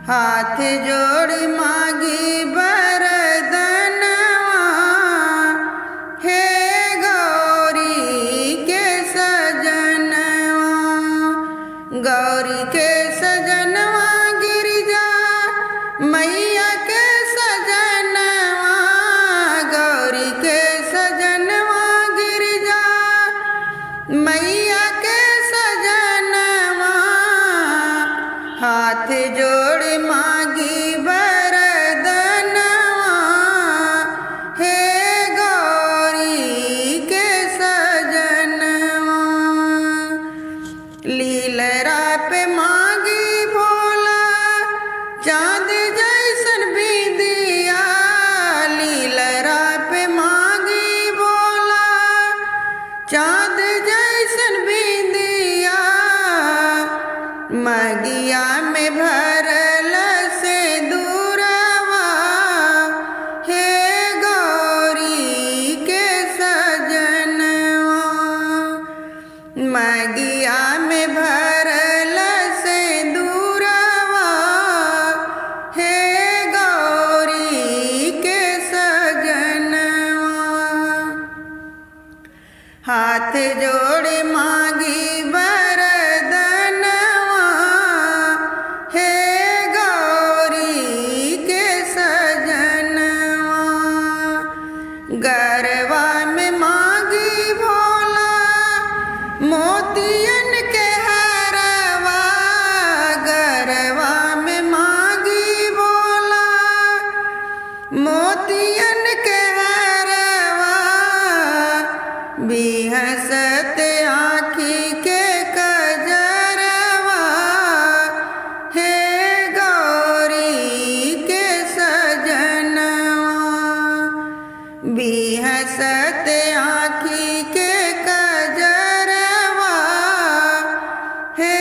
हाथ जोड़ी मांगी बरदनवा, हे गौरी के सजनवा। गौरी के सजनवा गिरिजा मैया के सजनवा, गौरी के सजनवा गिरिजा मैया के सजनवा। हाथ जोड़ मांगी बरदनवा, हे गौरी के सजनवा। लीलरा पे मांगी भोला चाँद जैसन बिंदिया, लीलरा पे मांगी भोला चाँद जैसन बिंदिया। मगिया में भरल से दूरवा, हे गौरी के सजनवा। मगिया में भरल से दूरवा, हे गौरी के सजनवा। हाथ जोड़ मांगी बरदनवा, हे गौरी के सजनवा। गरवा में मांगी भोला मोतियन के हरवा, गरवा में मांगी भोला मोतियन के हरवा। बिहसत आँखी के कजरवा, हे गौरी के सजनवा। बिहसत आँखी के कजरवा, हे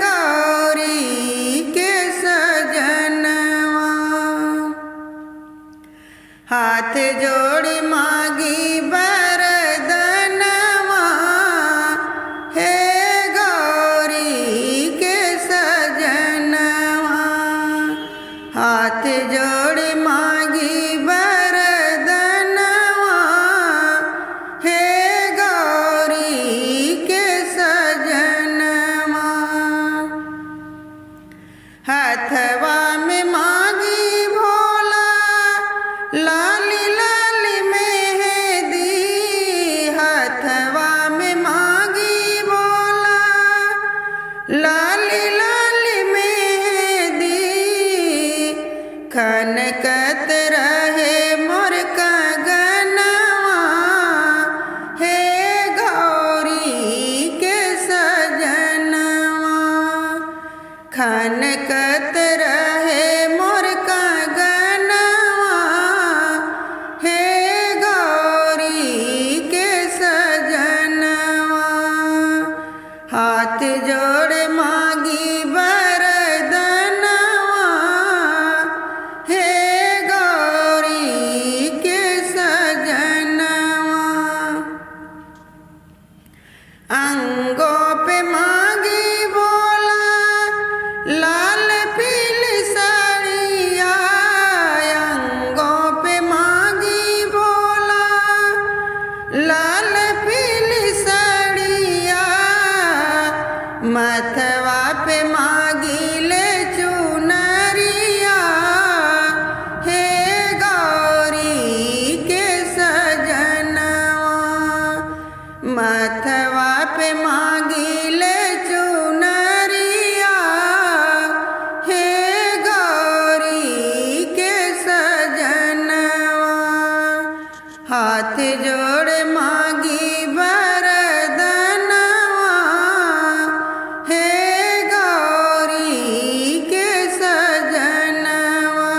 गौरी के सजनवा। हाथ जोड़ मांगी बरदनवा, हे गौरी के सजनवा। हाथ जोड़ मांगी बरदनवा, हे गौरी के सजनवा। हथवा में मांगी भोला लाली लाली मेहंदी, हथवा में मांगी भोला लाली लाली मेहंदी। खनकत रहे मोर कंगनवा, हे गौरी के सजनवा। खनकत रहे मोर कंगनवा, हे गौरी के सजनवा। हाथ जोड़ मांगी बरदनवा, हे गौरी के सजनवा। अंगों पे मांगी भोला लाल पीली साड़िया, अंगों पे मांगी भोला लाल पीली साड़िया। मथवा पे मांगी ले चुनरिया, हे गौरी के सजनवा। मथवा पे मांगी ले चुनरिया, हे गौरी के सजनवा। हाथ जोड़ मांगी बरदनवा, हे गौरी के सजनवा।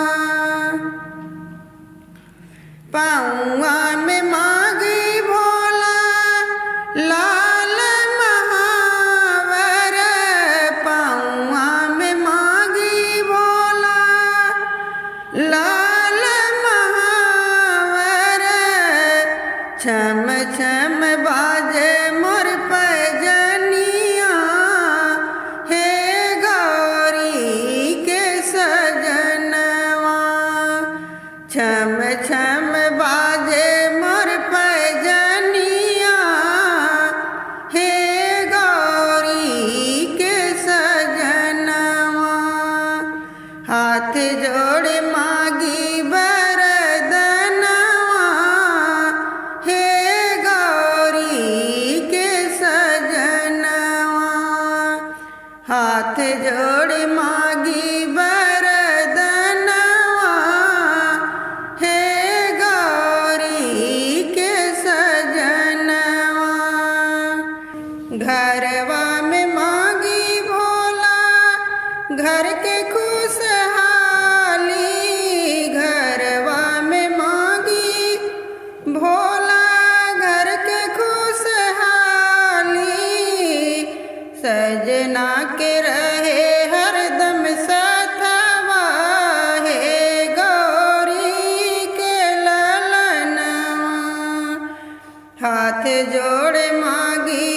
पाँवा में मांगी भोला लाल महावर, पाँवा में मांगी भोला लाल महावर। छम छम बाजे मोर पैजनिया, हे गौरी के सजनवा। हाथ जोड़ मागी बरदनवा हे गौरी के सजनवा। हाथ जोड़ मागी बरदनवा हे गौरी के सजनवा। घरवा में मांगी भोला घर के खुशहाली। घरवा में मांगी भोला घर के खुशहाली। सजना के रहे हरदम साथवा हे गौरी के ललनवा। हाथ जोड़ मांगी